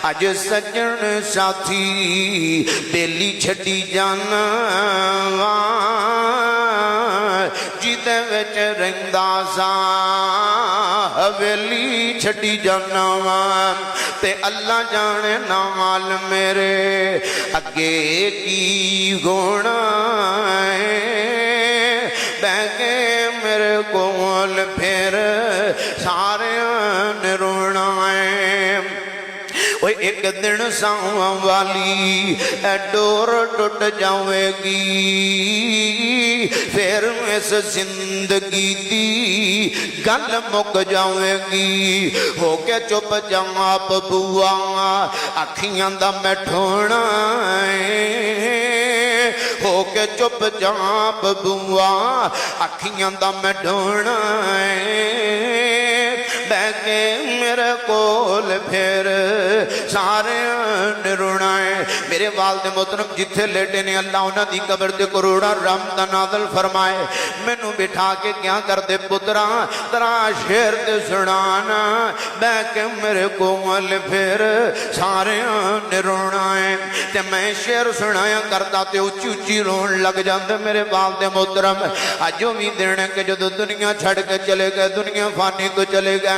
अज सजन साथी बेली छड़ी जाना जिदे विच रहिंदा सा हवेली छड़ी जाना वा ते अल्लाह जाने नाल मेरे अगे की होना बैगे मेरे कोल फिर सारे ने रोना है। एक दिन सावां वाली डोर टुट जाएगी फिर इस जिंदगी दी गल मुक जाएगी। हो के चुप जाप बुआ अखियां दा मैं ठोना हो के चुप जाप बुआ अखियां दा मैं ढोना बैगे मेरे कोल फिर सारे रोना है। मेरे वालिद मोहतरम जिथे लेटे ने अल्लाह उन्हां दी कब्र ते करोड़ा रहमत नाज़िल फरमाए। मैनू बिठा के क्या करदे पुत्रा तरा शेर ते सुनाना बैगे मेरे कोल फिर सारे रोना है। ते मैं शेर सुनाया करता ते उच्ची उच्ची रोन लग जाते। मेरे वालिद मोहतरम अजो भी दिन के जो दुनिया छड़ के चले गए दुनिया फानी को चले गए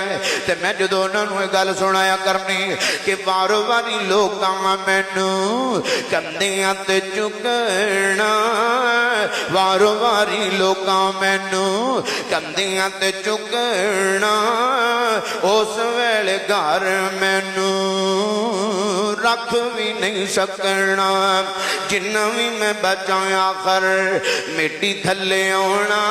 ते मैं जो उन्होंने गल सुनाया करनी कि बारो बारी लोग मैनू कंधियां ते चुकना बारो बारी लोग मैनू कंधियां ते चुकना उस वेले घर मैनू रख भी नहीं सकना जिन्ना भी मैं बचा आखर मिट्टी थले आना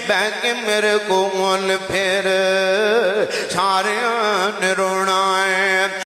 बैके मेरे कोल फिर सारे रोना